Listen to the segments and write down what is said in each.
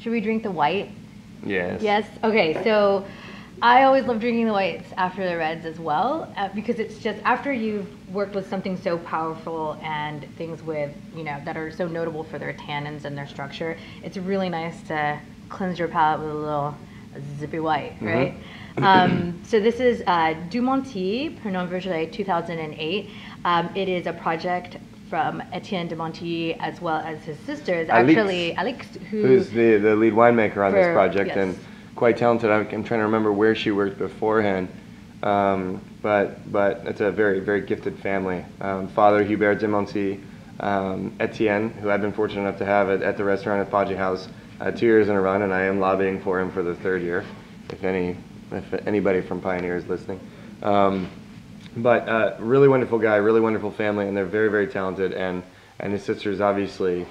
Should we drink the white? Yes. Yes? Okay, so I always love drinking the whites after the reds as well, because it's just after you've worked with something so powerful and things with, that are so notable for their tannins and their structure, it's really nice to cleanse your palate with a little zippy white, right? So this is Du Montille Pernand-Vergelesses 2008. It is a project from Etienne de Montille as well as his sisters, actually Alex, who's the lead winemaker on this project, yes. and quite talented. I'm trying to remember where she worked beforehand, but it's a very, very gifted family. Father Hubert de Montille, Etienne, who I've been fortunate enough to have at the restaurant at Paggi House 2 years in a run, and I am lobbying for him for the 3rd year, if anybody from Pioneer is listening. But really wonderful guy, really wonderful family, and they're very, very talented, and his sister's obviously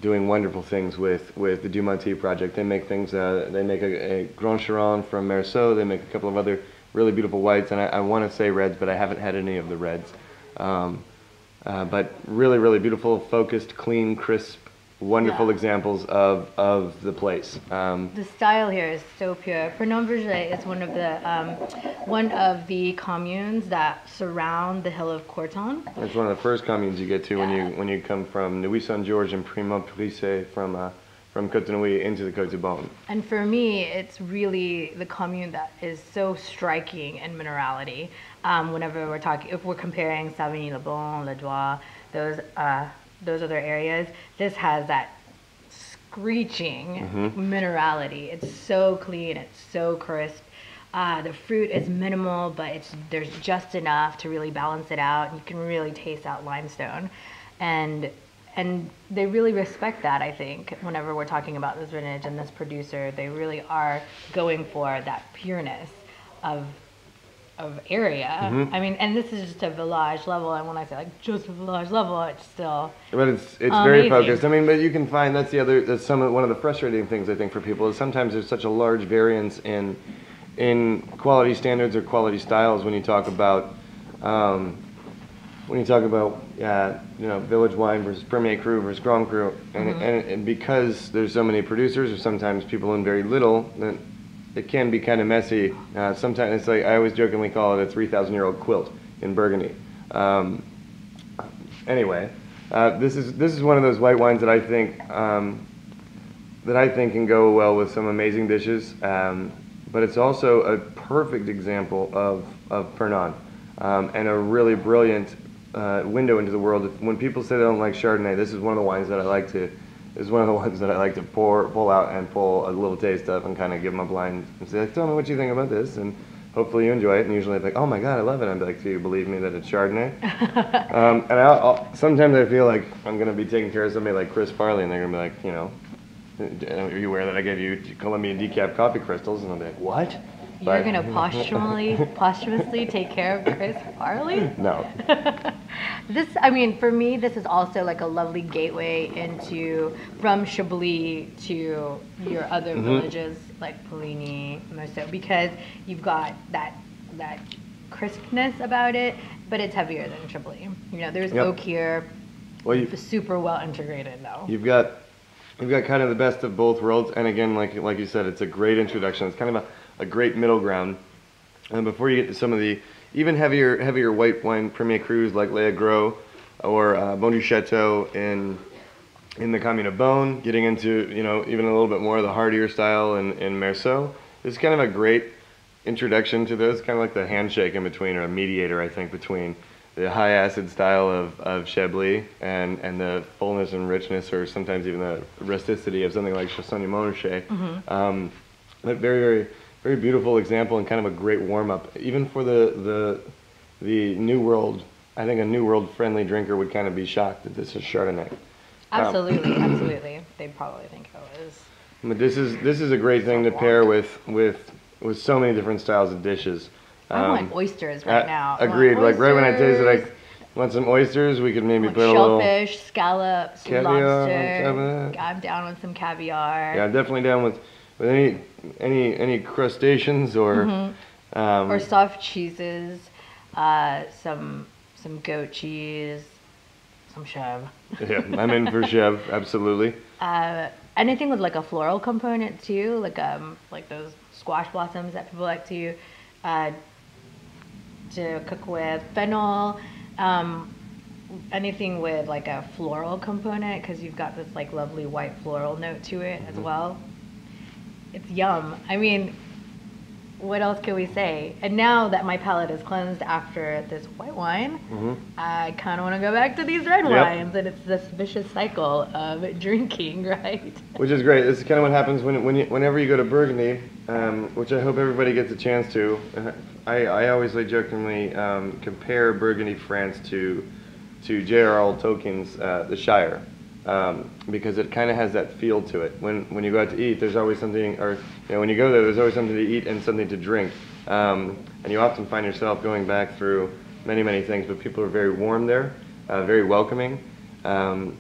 doing wonderful things with the Du Montille project. They make things, they make a Grand Chiron from Merceau, they make a couple of other really beautiful whites, and I want to say reds, but I haven't had any of the reds. But really, really beautiful, focused, clean, crisp, wonderful examples of the place. The style here is so pure. Pernand-Vergelesses is one of the communes that surround the hill of Corton. It's one of the first communes you get to when you come from Neuilly-Saint-Georges and Primont-Périssé from Côte-de-Nuit into the Côte de Beaune. And for me, it's really the commune that is so striking in minerality. Whenever if we're comparing Savigny-le-Blanc, Le Doigt, those other areas, this has that screeching minerality. It's so clean, it's so crisp. The fruit is minimal, but there's just enough to really balance it out. You can really taste that limestone, and they really respect that. I think whenever we're talking about this vintage and this producer, they really are going for that pureness of area. I mean, and this is just a village level, and when I say like just a village level, it's still but it's very focused. I mean, but you can find that's one of the frustrating things I think for people is sometimes there's such a large variance in quality standards or quality styles when you talk about village wine versus Premier Cru versus Grand Cru, and because there's so many producers or sometimes people in very little, then it can be kind of messy. Sometimes it's like I always jokingly call it a 3,000-year-old quilt in Burgundy. Anyway, this is one of those white wines that I think can go well with some amazing dishes. But it's also a perfect example of Pernod and a really brilliant window into the world. When people say they don't like Chardonnay, this is one of the wines that I like to. Is one of the ones that I like to pull out and pull a little taste of and kind of give them a blind and say, tell me what you think about this, and hopefully you enjoy it. And usually they're like, oh my God, I love it. I'm like, do you believe me that it's Chardonnay? And sometimes I feel like I'm going to be taking care of somebody like Chris Farley, and they're going to be like, are you aware that I gave you Colombian decaf coffee crystals? And I'll be like, what? You're going to posthumously take care of Chris Farley? No. For me, this is also like a lovely gateway from Chablis to your other villages like Poligny, Merceau, because you've got that crispness about it, but it's heavier than Chablis. There's oak here. Well, super well integrated though. You've got kind of the best of both worlds, and again, like you said, it's a great introduction. It's kind of a great middle ground. And before you get to some of the even heavier white wine Premier Crus like Les Gros or Bon du Chateau in the Commune of Beaune, getting into even a little bit more of the hardier style in Merceau, it's kind of a great introduction to those, kind of like the handshake in between, or a mediator, I think, between the high acid style of Chablis and the fullness and richness, or sometimes even the rusticity of something like Chassagne-Montrachet. But very, very, very beautiful example, and kind of a great warm-up, even for the New World. I think a New World friendly drinker would kind of be shocked that this is Chardonnay. Absolutely, absolutely. They'd probably think it was. But this is a great thing to pair with so many different styles of dishes. I want oysters right now. Agreed. Like right when I tasted it, I want some oysters. We could maybe put a little shellfish, scallops, lobster. I'm down with some caviar. Yeah, I'm definitely down with any crustaceans or soft cheeses, some goat cheese, some chèvre. Yeah, I'm in for chèvre, absolutely. Anything with like a floral component too, like those squash blossoms that people like uh, to cook with. Fennel, anything with like a floral component, because you've got this like lovely white floral note to it as well. It's yum. I mean, what else can we say? And now that my palate is cleansed after this white wine, I kind of want to go back to these red wines, and it's this vicious cycle of drinking, right? Which is great. This is kind of what happens whenever you go to Burgundy, which I hope everybody gets a chance to. I always like jokingly compare Burgundy, France to J.R.R. Tolkien's The Shire. Because it kind of has that feel to it. When you go out to eat, there's always something, or when you go there, there's always something to eat and something to drink. And you often find yourself going back through many things, but people are very warm there, very welcoming, and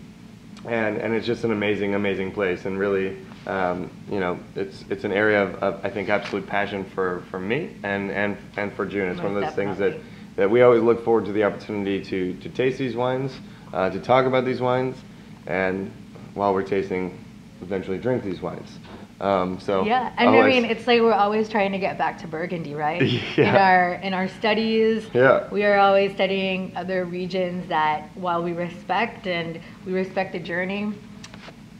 it's just an amazing place. And really, it's an area of I think absolute passion for me and for June. It's one of those things that we always look forward to the opportunity to taste these wines, to talk about these wines, and while we're tasting, eventually drink these wines. Yeah, and I mean, it's like we're always trying to get back to Burgundy, right? In our studies, we are always studying other regions that, while we respect the journey,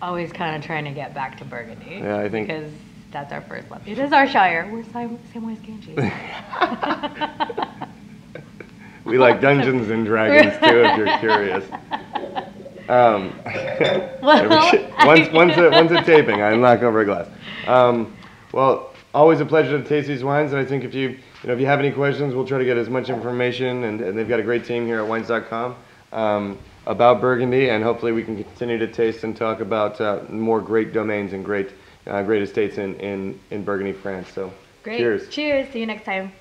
always kind of trying to get back to Burgundy. Yeah, I think, because that's our first love. It is our Shire. We're Samwise Ganges. We like Dungeons and Dragons too, if you're curious. Once a taping, I knock over a glass. Well, always a pleasure to taste these wines, and I think if you have any questions, we'll try to get as much information, and they've got a great team here at Wines.com about Burgundy, and hopefully we can continue to taste and talk about more great domains and great estates in Burgundy, France. So, great. Cheers. Cheers. See you next time.